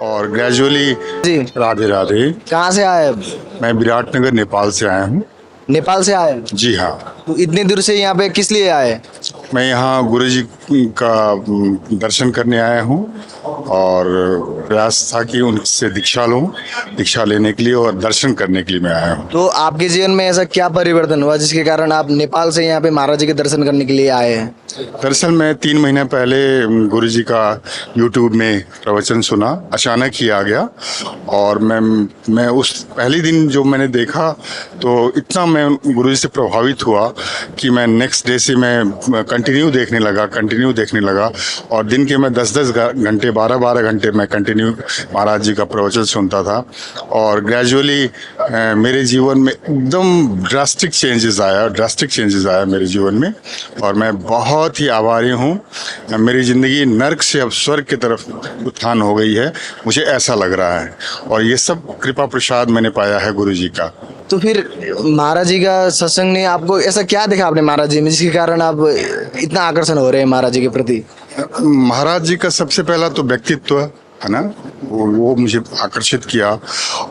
और ग्रेजुअली। जी, राधे राधे। कहाँ से आए अब? मैं विराटनगर नेपाल से आया हूँ। नेपाल से आए? जी हाँ। तो इतनी दूर से यहाँ पे किस लिए आए? मैं यहाँ गुरुजी का दर्शन करने आया हूँ और प्रयास था कि उनसे दीक्षा लूँ, दीक्षा लेने के लिए और दर्शन करने के लिए मैं आया हूँ। तो आपके जीवन में ऐसा क्या परिवर्तन हुआ जिसके कारण आप नेपाल से यहाँ पे महाराज जी के दर्शन करने के लिए आए हैं? दरअसल मैं 3 महीने पहले गुरुजी का यूट्यूब में प्रवचन सुना, अचानक ही आ गया और मैं उस पहले दिन जो मैंने देखा तो इतना मैं गुरुजी से प्रभावित हुआ कि मैं नेक्स्ट डे से मैं कंटिन्यू देखने लगा और दिन के मैं 10-10 घंटे 12-12 घंटे मैं कंटिन्यू महाराज जी का प्रवचन सुनता था और ग्रेजुअली मेरे जीवन में एकदम ड्रास्टिक चेंजेस आया मेरे जीवन में और मैं बहुत ही आभारी हूँ। मेरी ज़िंदगी नर्क से अब स्वर्ग की तरफ उत्थान हो गई है, मुझे ऐसा लग रहा है और ये सब कृपा प्रसाद मैंने पाया है गुरु जी का। तो फिर महाराज जी का सत्संग ने आपको ऐसा क्या देखा आपने महाराज जी में जिसके कारण आप इतना आकर्षण हो रहे हैं महाराज जी के प्रति? महाराज जी का सबसे पहला तो व्यक्तित्व है ना, वो मुझे आकर्षित किया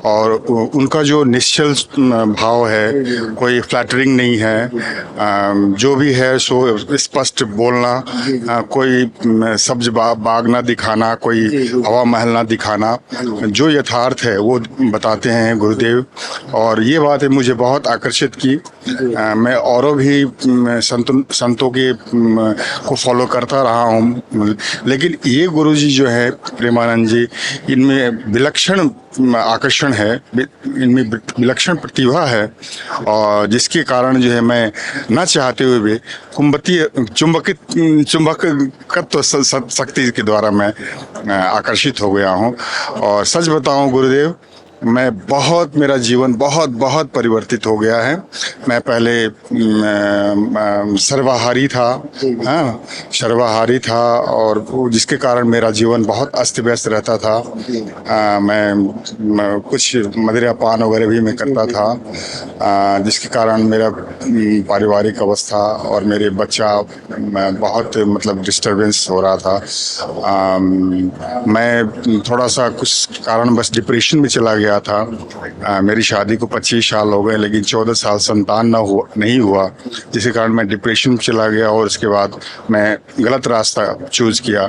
और उनका जो निश्चल भाव है, कोई फ्लैटरिंग नहीं है, जो भी है सो स्पष्ट बोलना, कोई सब्ज बाग ना दिखाना, कोई हवा महल ना दिखाना, जो यथार्थ है वो बताते हैं गुरुदेव और ये बात है मुझे बहुत आकर्षित की। मैं औरों भी संतों के को फॉलो करता रहा हूँ लेकिन ये गुरुजी जो है प्रेमानंद जी, इनमें विलक्षण आकर्षण है, इनमें विलक्षण प्रतिभा है और जिसके कारण जो है मैं न चाहते हुए भी चुंबकत्व शक्ति के द्वारा मैं आकर्षित हो गया हूँ और सच बताऊँ गुरुदेव, मेरा जीवन बहुत परिवर्तित हो गया है। मैं पहले सर्वाहारी था और जिसके कारण मेरा जीवन बहुत अस्त व्यस्त रहता था। मैं कुछ मदिरा पान वगैरह भी मैं करता था जिसके कारण मेरा पारिवारिक अवस्था और मेरे बच्चा बहुत मतलब डिस्टर्बेंस हो रहा था। मैं थोड़ा सा कुछ कारण बस डिप्रेशन में चला गया था। मेरी शादी को 25 साल हो गए लेकिन 14 साल संतान नहीं हुआ जिसके कारण मैं डिप्रेशन में चला गया और उसके बाद मैं गलत रास्ता चूज किया।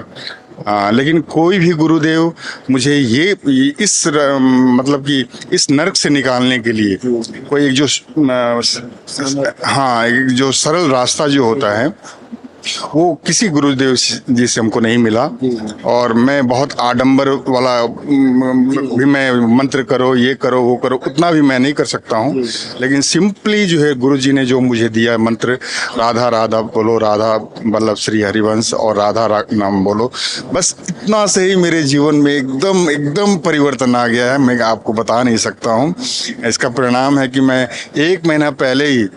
लेकिन कोई भी गुरुदेव मुझे मतलब कि इस नर्क से निकालने के लिए कोई एक जो सरल रास्ता जो होता है वो किसी गुरुदेव जी से हमको नहीं मिला और मैं बहुत आडंबर वाला भी मैं मंत्र करो ये करो वो करो उतना भी मैं नहीं कर सकता हूँ लेकिन सिंपली जो है गुरु जी ने जो मुझे दिया मंत्र, राधा राधा बोलो, राधा वल्लभ श्री हरिवंश और राधा नाम बोलो, बस इतना से ही मेरे जीवन में एकदम परिवर्तन आ गया है। मैं आपको बता नहीं सकता हूँ। इसका परिणाम है कि मैं 1 महीना पहले ही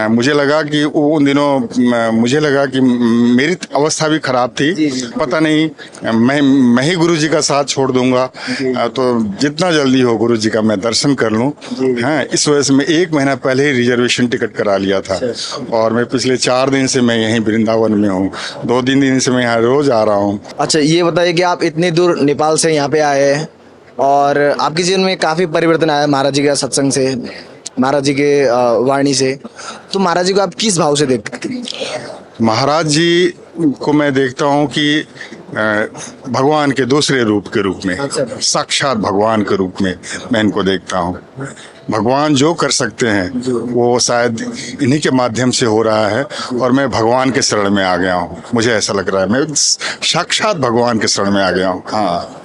मुझे लगा कि उन दिनों मेरी अवस्था भी खराब थी, पता नहीं मैं ही गुरु जी का साथ छोड़ दूंगा तो जितना जल्दी हो गुरु जी का मैं दर्शन कर लूं। हाँ, इस वजह से मैं 1 महीना पहले ही रिजर्वेशन टिकट करा लिया था और मैं पिछले 4 दिन से मैं यहीं वृंदावन में हूँ। 2-3 दिन से मैं यहाँ रोज आ रहा हूँ। अच्छा, ये बताइए कि आप इतनी दूर नेपाल से यहाँ पे आए हैं और आपके जीवन में काफी परिवर्तन आया महाराज जी का सत्संग से, महाराज जी के वाणी से, तो महाराज जी को आप किस भाव से देखते हैं? महाराज जी को मैं देखता हूँ कि भगवान के दूसरे रूप के रूप में, साक्षात भगवान के रूप में मैं इनको देखता हूँ। भगवान जो कर सकते हैं वो शायद इन्हीं के माध्यम से हो रहा है और मैं भगवान के शरण में आ गया हूँ। मुझे ऐसा लग रहा है मैं साक्षात भगवान के शरण में आ गया हूँ। हाँ,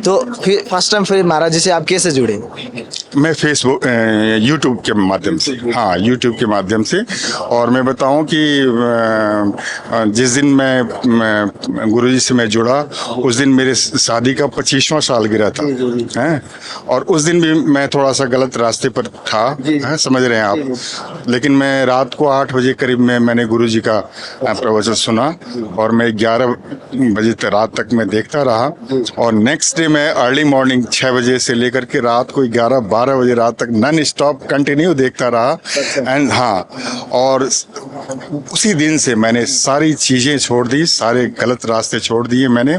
तो फिर फर्स्ट टाइम फिर महाराज जी से आप कैसे जुड़े? मैं फेसबुक यूट्यूब के माध्यम से, हाँ यूट्यूब के माध्यम से। और मैं बताऊं कि जिस दिन मैं गुरुजी से मैं जुड़ा उस दिन मेरे शादी का 25वां सालगिरह था हैं और उस दिन भी मैं थोड़ा सा गलत रास्ते पर था, हैं, समझ रहे हैं आप। लेकिन मैं रात को 8 बजे करीब में मैंने गुरुजी का प्रवचन सुना और मैं 11 बजे रात तक मैं देखता रहा और नेक्स्ट डे मैं अर्ली मॉर्निंग 6 बजे से लेकर के रात को 11-12 बजे रात तक नॉन स्टॉप कंटिन्यू देखता रहा। एंड हाँ, और उसी दिन से मैंने सारी चीज़ें छोड़ दी, सारे गलत रास्ते छोड़ दिए मैंने,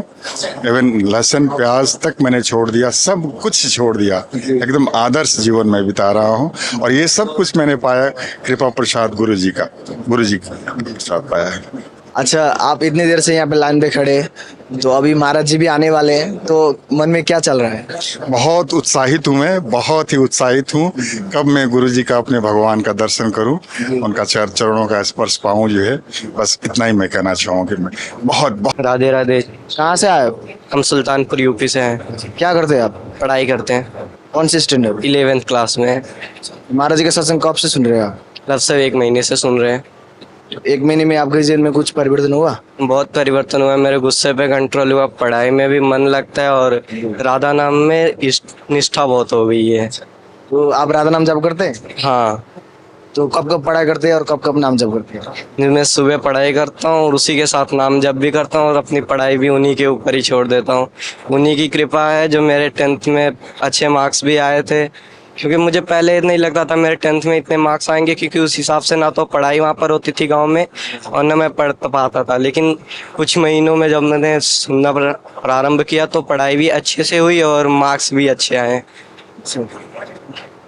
इवन लहसुन प्याज तक मैंने छोड़ दिया, सब कुछ छोड़ दिया, एकदम आदर्श जीवन में बिता रहा हूँ। और ये सब कुछ मैंने पाया कृपा प्रसाद गुरु जी का प्रसाद पाया है। अच्छा, आप इतनी देर से यहाँ पे लाइन पे खड़े, तो अभी महाराज जी भी आने वाले हैं, तो मन में क्या चल रहा है? बहुत उत्साहित हूँ मैं, बहुत ही उत्साहित हूँ। कब मैं गुरु जी का, अपने भगवान का दर्शन करूँ, उनका चरणों का स्पर्श पाऊँ, जो है बस इतना ही मैं कहना चाहूँगा कि मैं बहुत राधे राधे। कहाँ से आए हो? हम सुल्तानपुर यूपी से हैं। क्या करते हैं आप? पढ़ाई करते हैं, कौन सी स्टैंडर्ड? 11th क्लास में। महाराज जी का सत्संग कब से सुन रहे हो आप? तब से 1 महीने से सुन रहे हैं। एक महीने में आपके जीवन में कुछ परिवर्तन हुआ? बहुत परिवर्तन हुआ, मेरे गुस्से पे कंट्रोल हुआ, पढ़ाई में भी मन लगता है और राधा नाम में निष्ठा बहुत हो गई है। तो आप राधा नाम जप करते हैं? हाँ, तो कब कब पढ़ाई करते हैं और कब कब नाम जप करते हैं? मैं सुबह पढ़ाई करता हूँ और उसी के साथ नाम जप भी करता हूँ और अपनी पढ़ाई भी उन्हीं के ऊपर ही छोड़ देता हूँ। उन्हीं की कृपा है जो मेरे 10th में अच्छे मार्क्स भी आए थे, क्योंकि मुझे पहले नहीं लगता था मेरे 10th में इतने मार्क्स आएंगे, क्योंकि उस हिसाब से ना तो पढ़ाई वहाँ पर होती थी गांव में और ना मैं पढ़ पाता था। लेकिन कुछ महीनों में जब मैंने सुनना प्रारंभ किया तो पढ़ाई भी अच्छे से हुई और मार्क्स भी अच्छे आए।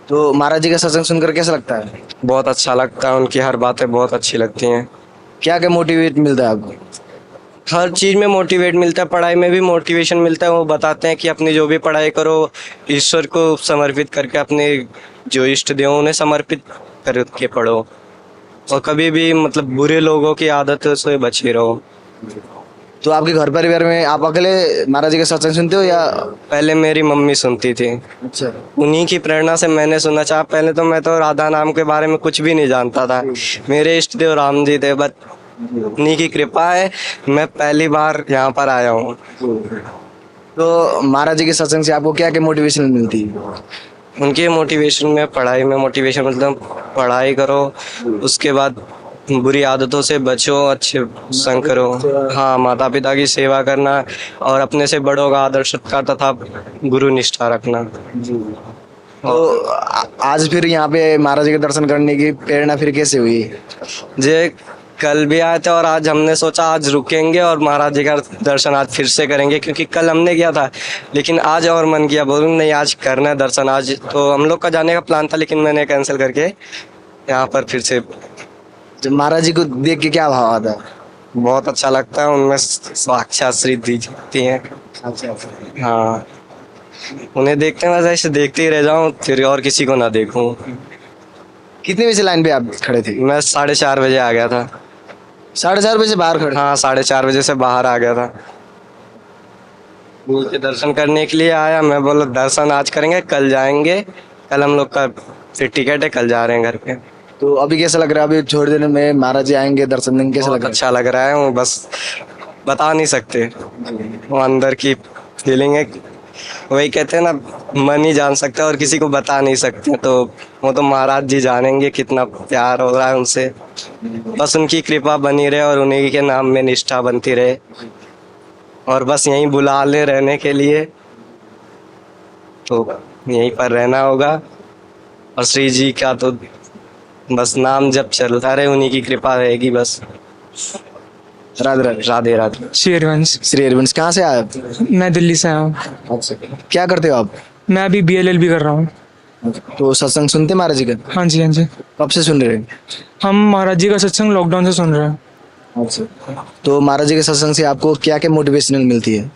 तो महाराज जी का सत्संग सुनकर कैसा लगता है? बहुत अच्छा लगता है, उनकी हर बातें बहुत अच्छी लगती हैं। क्या क्या मोटिवेट मिलता है आपको? हर चीज़ में मोटिवेट मिलता है, पढ़ाई में भी मोटिवेशन मिलता है। वो बताते हैं कि अपनी जो भी पढ़ाई करो ईश्वर को समर्पित करके, अपने जो इष्ट देव उन्हें समर्पित करके पढ़ो और कभी भी मतलब बुरे लोगों की आदतों से बचे रहो। तो आपके घर परिवार में आप अकेले महाराज जी का सत्संग सुनते हो या? पहले मेरी मम्मी सुनती थी, अच्छा। उन्हीं की प्रेरणा से मैंने सुना। चाह पहले तो मैं तो राधा नाम के बारे में कुछ भी नहीं जानता था, मेरे इष्ट देव राम जी थे, बस उन्हीं की कृपा है मैं पहली बार यहाँ पर आया हूँ। तो महाराज जी के सत्संग से आपको क्या क्या मोटिवेशन मिलती है? उनके मोटिवेशन में, पढ़ाई में मोटिवेशन, मतलब पढ़ाई करो, उसके बाद बुरी आदतों से बचो, अच्छे संग करो। हाँ, माता पिता की सेवा करना और अपने से बड़ों का आदर सत्कार तथा गुरु निष्ठा रखना। तो आज फिर यहाँ पे महाराज जी के दर्शन करने की प्रेरणा फिर कैसे हुई? जे कल भी आए थे और आज हमने सोचा आज रुकेंगे और महाराज जी का दर्शन आज फिर से करेंगे, क्योंकि कल हमने किया था लेकिन आज और मन किया, बोलूँ नहीं आज करना है दर्शन। आज तो हम लोग का जाने का प्लान था लेकिन मैंने कैंसिल करके यहाँ पर फिर से। जब महाराज जी को देख के क्या भाव आता है? बहुत अच्छा लगता है, उनमें साक्षात श्री दिखती हैं। हाँ, उन्हें देखते हैं, बस ऐसे देखते ही रह जाऊँ फिर और किसी को ना देखूँ। कितने बजे लाइन पे आप खड़े थे? मैं 4:30 बजे आ गया था। 4:30 बजे बाहर खड़े? हाँ, 4:30 बजे से बाहर आ गया था, उनके दर्शन करने के लिए आया। मैं बोला दर्शन आज करेंगे, कल जाएंगे, कल हम लोग का फिर टिकट है, कल जा रहे हैं घर पे। तो अभी कैसा लग रहा है? अभी थोड़ी देर में महाराज जी आएंगे, दर्शन देंगे, कैसा लग बहुत रहा अच्छा लग रहा है, वो बस बता नहीं सकते, वो अंदर की फीलिंग है। वही कहते हैं ना, मन ही जान सकता है और किसी को बता नहीं सकते, तो वो तो महाराज जी जानेंगे कितना प्यार हो रहा है उनसे। बस उनकी कृपा बनी रहे और उन्हीं के नाम में निष्ठा बनती रहे और बस यहीं बुला ले रहने के लिए, तो यहीं पर रहना होगा। और श्री जी का तो बस नाम जब चलता रहे, उन्हीं की कृपा रहेगी बस। राधे राधे। राधे राधे। श्री हरिवंश। श्री हरिवंश, कहाँ से आए? मैं दिल्ली से आया हूँ। अच्छा, क्या करते हो आप? मैं अभी BLLB कर रहा हूँ। तो सत्संग सुनते हैं महाराज जी का? हाँ जी, हाँ जी। कब से सुन रहे हैं? हम महाराज जी का सत्संग लॉकडाउन से सुन रहे हैं। अच्छा। तो महाराज जी के सत्संग से आपको क्या क्या मोटिवेशनल मिलती है?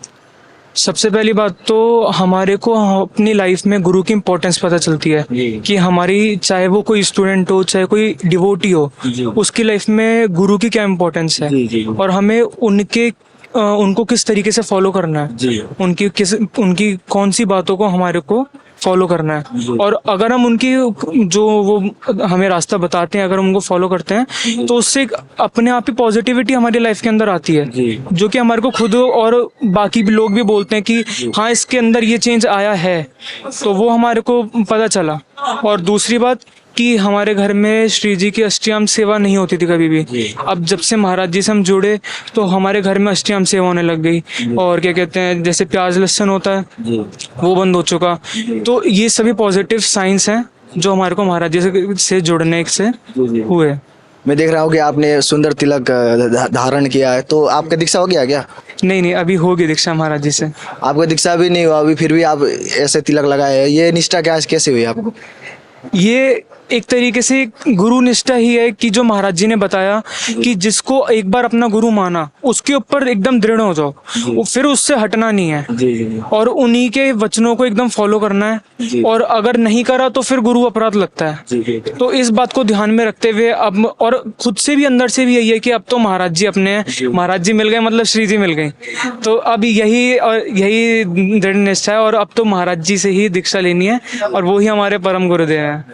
सबसे पहली बात तो हमारे को अपनी लाइफ में गुरु की इम्पोर्टेंस पता चलती है कि हमारी, चाहे वो कोई स्टूडेंट हो, चाहे कोई डिवोटी हो, उसकी लाइफ में गुरु की क्या इम्पोर्टेंस है और हमें उनको किस तरीके से फॉलो करना है, उनकी कौन सी बातों को हमारे को फॉलो करना है। और अगर हम उनकी जो वो हमें रास्ता बताते हैं, अगर हम उनको फॉलो करते हैं तो उससे अपने आप ही पॉजिटिविटी हमारी लाइफ के अंदर आती है, जो कि हमारे को खुद और बाकी भी लोग भी बोलते हैं कि हाँ इसके अंदर ये चेंज आया है, तो वो हमारे को पता चला। और दूसरी बात कि हमारे घर में श्री जी की अष्टयाम सेवा नहीं होती थी कभी भी। अब जब से महाराज जी से हम जुड़े तो हमारे घर में अष्टयाम सेवा होने लग गई, और क्या कहते हैं, जैसे प्याज लहसुन होता है वो बंद हो चुका। तो ये सभी पॉजिटिव साइंस हैं जो हमारे को महाराज जी से जुड़ने से हुए। मैं देख रहा हूँ कि आपने सुंदर तिलक धारण किया है, तो आपका दीक्षा हो गया क्या? नहीं नहीं, अभी होगी दीक्षा महाराज जी से। आपका दीक्षा भी नहीं हुआ अभी, फिर भी आप ऐसे तिलक लगाए हैं, ये निष्ठा क्या कैसे हुई आपको? ये एक तरीके से गुरु निष्ठा ही है कि जो महाराज जी ने बताया कि जिसको एक बार अपना गुरु माना उसके ऊपर एकदम दृढ़ हो जाओ, वो फिर उससे हटना नहीं है और उन्हीं के वचनों को एकदम फॉलो करना है, और अगर नहीं करा तो फिर गुरु अपराध लगता है। तो इस बात को ध्यान में रखते हुए अब, और खुद से भी अंदर से भी यही है कि अब तो महाराज जी अपने हैं, महाराज जी मिल गए मतलब श्री जी मिल गए, तो अब यही और यही दृढ़ निष्ठा है, और अब तो महाराज जी से ही दीक्षा लेनी है और वो ही हमारे परम गुरुदेव हैं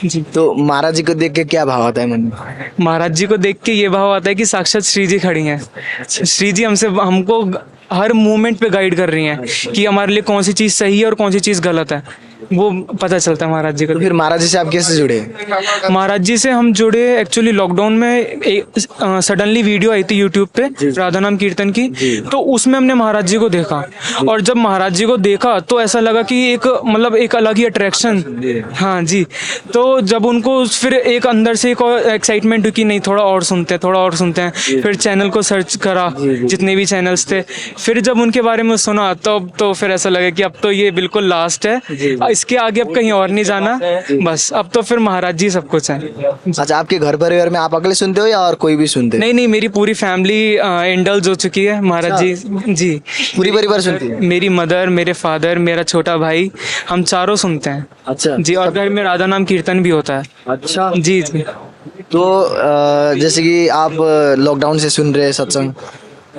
जी। तो महाराज जी को देख के क्या भाव आता है मन में? महाराज जी को देख के ये भाव आता है कि साक्षात श्री जी खड़ी हैं। श्री जी हमको हर मोमेंट पे गाइड कर रही हैं कि हमारे लिए कौन सी चीज़ सही है और कौन सी चीज़ गलत है, वो पता चलता है महाराज जी को। तो फिर महाराज जी से आप कैसे जुड़े? महाराज जी से हम जुड़े एक्चुअली लॉकडाउन में, सडनली वीडियो आई थी यूट्यूब पे राधा नाम कीर्तन की, तो उसमें हमने महाराज जी को देखा, और जब महाराज जी को देखा तो ऐसा लगा कि एक मतलब एक अलग ही अट्रैक्शन, हाँ जी। तो जब उनको फिर एक अंदर से एक और एक्साइटमेंट हुई कि नहीं थोड़ा और सुनते हैं, थोड़ा और सुनते हैं, फिर चैनल को सर्च करा जितने भी चैनल्स थे, फिर जब उनके बारे में सुना तब तो फिर ऐसा लगा कि अब तो ये बिल्कुल लास्ट है, इसके आगे अब कहीं और नहीं जाना, बस अब तो फिर महाराज जी सब कुछ है। अच्छा, आपके घर परिवार में आप अकेले सुनते हो या और कोई भी सुनते हैं? नहीं नहीं, मेरी पूरी फैमिली इंडल्ज हो चुकी है महाराज जी जी। पूरी परिवार सुनती है? मेरी मदर, मेरे फादर, मेरा छोटा भाई, हम चारों सुनते हैं अच्छा जी, और घर में राधा नाम कीर्तन भी होता है। अच्छा जी जी। तो जैसे कि आप लॉकडाउन से सुन रहे हैं सत्संग,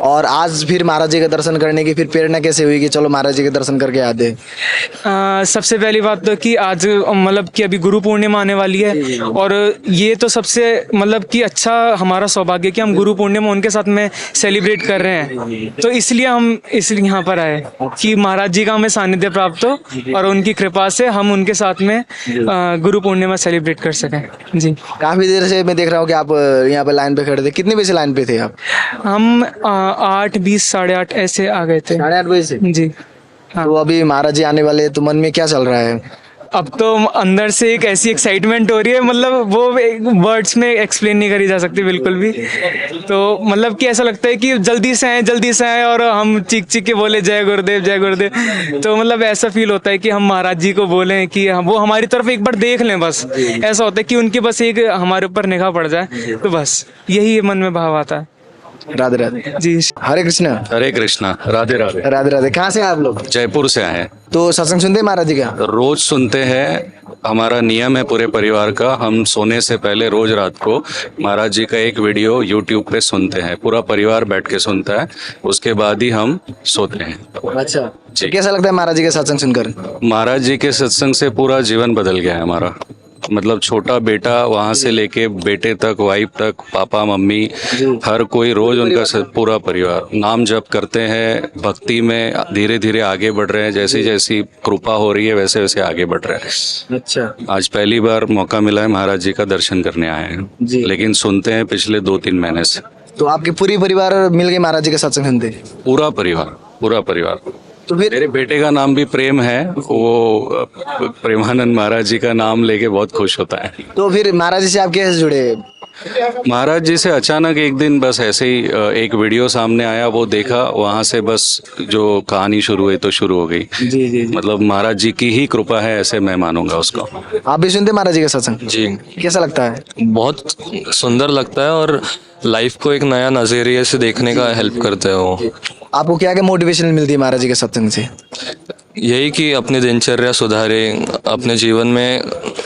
और आज फिर महाराज जी का दर्शन करने की फिर प्रेरणा कैसे हुई कि चलो महाराज जी के दर्शन करके आते हैं? सबसे पहली बात तो कि आज मतलब कि अभी गुरु पूर्णिमा आने वाली है, और ये तो सबसे मतलब कि अच्छा हमारा सौभाग्य कि हम गुरु पूर्णिमा उनके साथ में सेलिब्रेट कर रहे हैं, तो इसलिए हम इसलिए यहाँ पर आए कि महाराज जी का हमें सानिध्य प्राप्त हो और उनकी कृपा से हम उनके साथ में गुरु पूर्णिमा सेलिब्रेट कर सकें जी। काफी देर से मैं देख रहा हूँ कि आप यहाँ पे लाइन पे खड़े थे, कितने बजे से लाइन पे थे आप? हम 8:20 8:30 ऐसे आ गए थे 8:30 बजे से? जी हाँ। तो अभी महाराज जी आने वाले हैं, तो मन में क्या चल रहा है? अब तो अंदर से एक ऐसी एक्साइटमेंट हो रही है, मतलब वो वर्ड्स में एक्सप्लेन नहीं करी जा सकती बिल्कुल भी। तो मतलब कि ऐसा लगता है कि जल्दी से आए और हम चीख चीख के बोले जय गुरुदेव जय गुरुदेव। तो मतलब ऐसा फील होता है कि हम महाराज जी को बोलें कि वो हमारी तरफ एक बार देख लें, बस ऐसा होता है कि उनके बस एक हमारे ऊपर निगाह पड़ जाए, तो बस यही मन में भाव आता है। राधे राधे जी। हरे कृष्णा। हरे कृष्णा, राधे राधे। राधे राधे। कहाँ से हैं आप लोग? जयपुर से आए हैं। तो सत्संग सुनते हैं महाराज जी का? रोज सुनते हैं, हमारा नियम है पूरे परिवार का, हम सोने से पहले रोज रात को महाराज जी का एक वीडियो यूट्यूब पे सुनते हैं, पूरा परिवार बैठ के सुनता है, उसके बाद ही हम सोते हैं। अच्छा जी। कैसा लगता है महाराज जी के सत्संग सुनकर? महाराज जी के सत्संग से पूरा जीवन बदल गया है हमारा, मतलब छोटा बेटा वहाँ से लेके बेटे तक, वाइफ तक, पापा मम्मी, हर कोई रोज उनका पूरा परिवार नाम जप करते हैं, भक्ति में धीरे धीरे आगे बढ़ रहे हैं, जैसी जैसी कृपा हो रही है वैसे वैसे आगे बढ़ रहे हैं। अच्छा। आज पहली बार मौका मिला है महाराज जी का दर्शन करने आए हैं, लेकिन सुनते हैं पिछले 2-3 महीने से। तो आपके पूरी परिवार मिल के महाराज जी का सत्संग सुनते? पूरा परिवार। तो फिर मेरे बेटे का नाम भी प्रेम है, वो प्रेमानंद महाराज जी का नाम लेके बहुत खुश होता है। तो फिर महाराज जी से आप कैसे जुड़े? महाराज जी से अचानक एक दिन बस ऐसे ही एक वीडियो सामने आया, वो देखा, वहां से बस जो कहानी शुरू हुई तो शुरू हो गई। जी। मतलब महाराज जी की ही कृपा है, ऐसे मैं मानूंगा उसको। आप भी सुनते महाराज जी का सत्संग? जी, कैसा लगता है? बहुत सुंदर लगता है और लाइफ को एक नया नजरिए से देखने का हेल्प करते हैं वो। आपको क्या क्या मोटिवेशन मिलती है महाराज जी के सत्संग से? यही कि अपनी दिनचर्या सुधारे, अपने जीवन में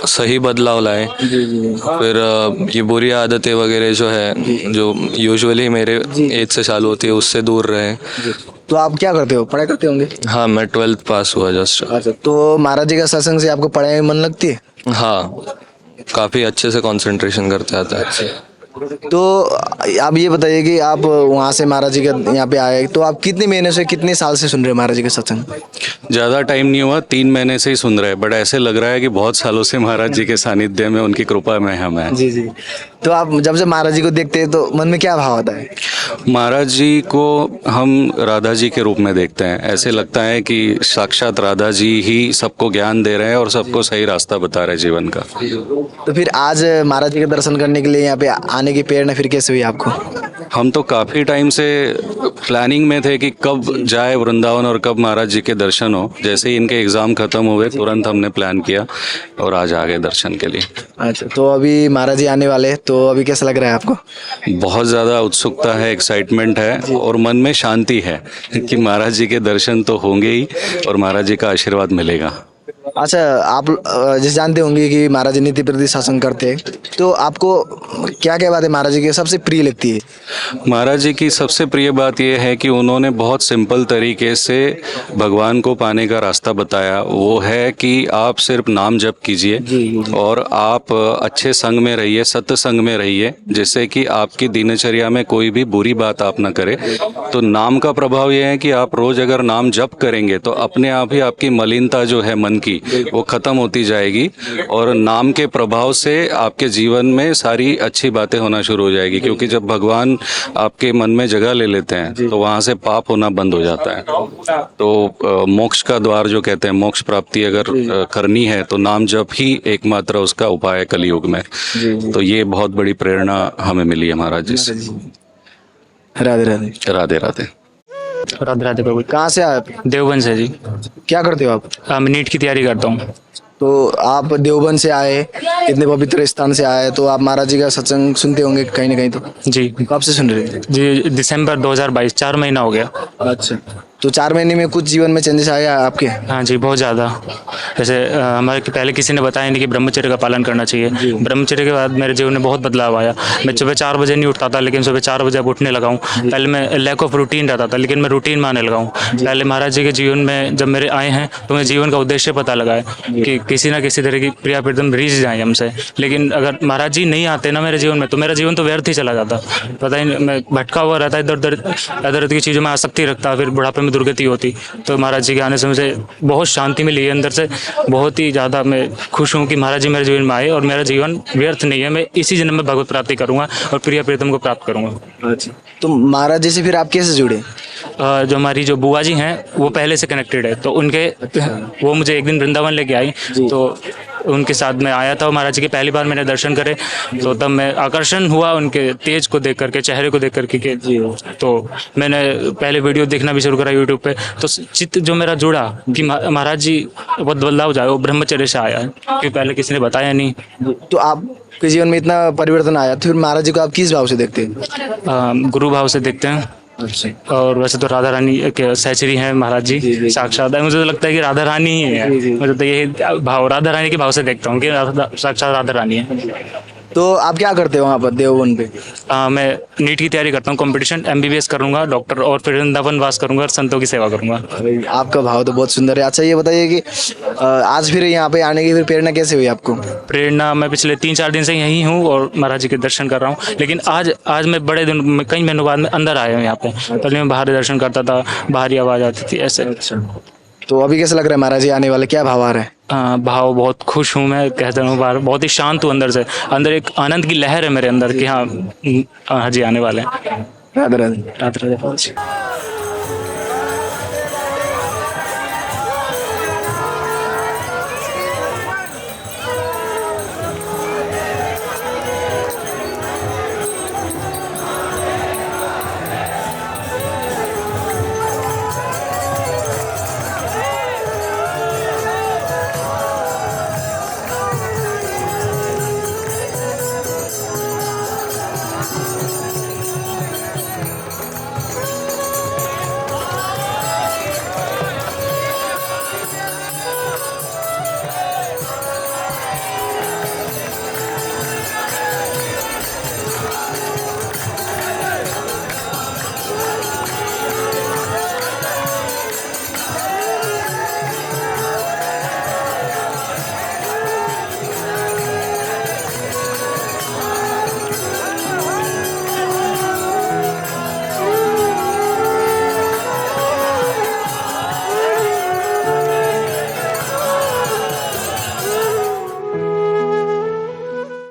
सही बदलाव लाए, फिर ये बुरी आदतें वगैरह जो है जो यूजुअली मेरे एज से चालू होती है उससे दूर रहे। तो आप क्या करते हो? पढ़ाई करते होंगे? हाँ, मैं 12th पास हुआ जस्ट। अच्छा, तो महाराज जी का सत्संग से आपको पढ़ाई में मन लगती है? हाँ, काफ़ी अच्छे से कंसंट्रेशन करते आता है। तो आप ये बताइए कि आप वहाँ से महाराज जी के यहाँ पे आए, तो आप कितने महीने से, कितने साल से सुन रहे हैं महाराज जी का सत्संग? ज़्यादा टाइम नहीं हुआ, 3 महीने से ही सुन रहे हैं, बट ऐसे लग रहा है कि बहुत सालों से महाराज जी के सानिध्य में, उनकी कृपा में हम हैं। जी। तो आप जब से महाराज जी को देखते हैं तो मन में क्या भाव आता है? महाराज जी को हम राधा जी के रूप में देखते हैं। ऐसे लगता है कि साक्षात राधा जी ही सबको ज्ञान दे रहे हैं और सबको सही रास्ता बता रहे हैं जीवन का। तो फिर आज महाराज जी के दर्शन करने के लिए यहाँ पे आने की प्रेरणा फिर कैसे हुई आपको? हम तो काफ़ी टाइम से प्लानिंग में थे कि कब जाए वृंदावन और कब महाराज जी के दर्शन हो। जैसे ही इनके एग्ज़ाम ख़त्म हुए तुरंत हमने प्लान किया और आज आ गए दर्शन के लिए। अच्छा, तो अभी महाराज जी आने वाले हैं, तो अभी कैसा लग रहा है आपको? बहुत ज़्यादा उत्सुकता है, एक्साइटमेंट है और मन में शांति है कि महाराज जी के दर्शन तो होंगे ही और महाराज जी का आशीर्वाद मिलेगा। अच्छा, आप जैसे जानते होंगे कि महाराज जी नीति प्रति शासन करते हैं, तो आपको क्या क्या बातें महाराज जी की सबसे प्रिय लगती है? महाराज जी की सबसे प्रिय बात यह है कि उन्होंने बहुत सिंपल तरीके से भगवान को पाने का रास्ता बताया। वो है कि आप सिर्फ नाम जप कीजिए और आप अच्छे संग में रहिए, सत्य संग में रहिए, जिससे कि आपकी दिनचर्या में कोई भी बुरी बात आप ना करें। तो नाम का प्रभाव यह है कि आप रोज अगर नाम जप करेंगे तो अपने आप ही आपकी मलिनता जो है मन की वो खत्म होती जाएगी और नाम के प्रभाव से आपके जीवन में सारी अच्छी बातें होना शुरू हो जाएगी। क्योंकि जब भगवान आपके मन में जगह ले लेते हैं तो वहाँ से पाप होना बंद हो जाता है। तो मोक्ष का द्वार जो कहते हैं, मोक्ष प्राप्ति अगर करनी है तो नाम जप ही एकमात्र उसका उपाय है कलयुग में। तो ये बहुत बड़ी प्रेरणा हमें मिली है महाराज जी से। राधे राधे। राधे राधे। राधे राधे प्रभु। कहाँ से आए आप? देवबंद से जी। क्या करते हो आप? मैं नीट की तैयारी करता हूँ। तो आप देवबंद से आए, इतने पवित्र स्थान से आए, तो आप महाराज जी का सत्संग सुनते होंगे कहीं ना कहीं तो? जी कब से सुन रहे थे? जी, दिसंबर 2022, 4 महीना हो गया। अच्छा, तो 4 महीने में कुछ जीवन में चेंजेस आए आपके? हाँ जी, बहुत ज़्यादा। जैसे हमारे पहले किसी ने बताया नहीं कि ब्रह्मचर्य का पालन करना चाहिए। ब्रह्मचर्य के बाद मेरे जीवन में बहुत बदलाव आया। मैं सुबह 4 बजे नहीं उठता था, लेकिन सुबह 4 बजे अब उठने लगा हूँ। पहले मैं लैक ऑफ रूटीन रहता था, लेकिन मैं रूटीन में आने लगा हूँ। पहले महाराज जी के जीवन में जब मेरे आए हैं तो मेरे जीवन का उद्देश्य पता लगा है कि किसी ना किसी तरह की प्रिया प्रीतम रीझ जाए हमसे। लेकिन अगर महाराज जी नहीं आते ना मेरे जीवन में तो मेरा जीवन तो व्यर्थ ही चला जाता। पता ही नहीं, मैं भटका हुआ रहता, इधर उधर की चीज़ों में आसक्ति रखता, फिर बुढ़ापे में दुर्गति होती। तो महाराज जी के आने से मुझे बहुत शांति मिली है अंदर से। बहुत ही ज़्यादा मैं खुश हूँ कि महाराज जी मेरे जीवन में आए और मेरा जीवन व्यर्थ नहीं है। मैं इसी जन्म में भगवत प्राप्ति करूँगा और प्रिया प्रीतम को प्राप्त करूँगा। अच्छा, तो महाराज जी से फिर आप कैसे जुड़े? जो हमारी जो बुआ जी हैं वो पहले से कनेक्टेड है, तो उनके वो मुझे एक दिन वृंदावन लेके आई, तो उनके साथ मैं आया था। महाराज जी के पहली बार मैंने दर्शन करे तो तब मैं आकर्षण हुआ उनके तेज को देख करके, चेहरे को देख करके। तो मैंने पहले वीडियो देखना भी शुरू करा यूट्यूब पे। तो चित्त जो मेरा जुड़ा कि महाराज जी बहुत बदलाव जाए, वो ब्रह्मचर्य से आया है, क्योंकि पहले किसी ने बताया नहीं। तो आपके जीवन में इतना परिवर्तन आया, तो फिर महाराज जी को आप किस भाव से देखते हैं? गुरु भाव से देखते हैं। अच्छा, और वैसे तो राधा रानी के सहचरी हैं महाराज जी, साक्षात है। मुझे तो लगता है कि राधा रानी ही है। मुझे तो यही भाव, राधा रानी के भाव से देखता हूँ कि साक्षात राधा रानी है। तो आप क्या करते हो वहाँ पर देवबंद पे? मैं नीट की तैयारी करता हूँ, कंपटीशन MBBS करूँगा, डॉक्टर, और फिर वृंदावन वास करूँगा और संतों की सेवा करूँगा। आपका भाव तो बहुत सुंदर है। अच्छा, ये बताइए कि आज फिर यहाँ पे आने की फिर प्रेरणा कैसे हुई आपको? प्रेरणा, मैं पिछले 3-4 दिन से यहीं हूँ और महाराज जी के दर्शन कर रहा हूँ। लेकिन आज मैं बड़े दिन में, कई महीनों बाद में अंदर आया हूँ यहाँ पे। पहले मैं बाहर दर्शन करता था, बाहरी आवाज़ आती थी ऐसे। तो अभी कैसा लग रहा है महाराज जी आने वाले, क्या भाव आ रहा है? भाव बहुत खुश हूँ मैं, कहता हूँ बाहर बहुत ही शांत हूँ अंदर से। अंदर एक आनंद की लहर है मेरे अंदर कि हाँ जी आने वाले हैं। राधे राधे। राधे राधे।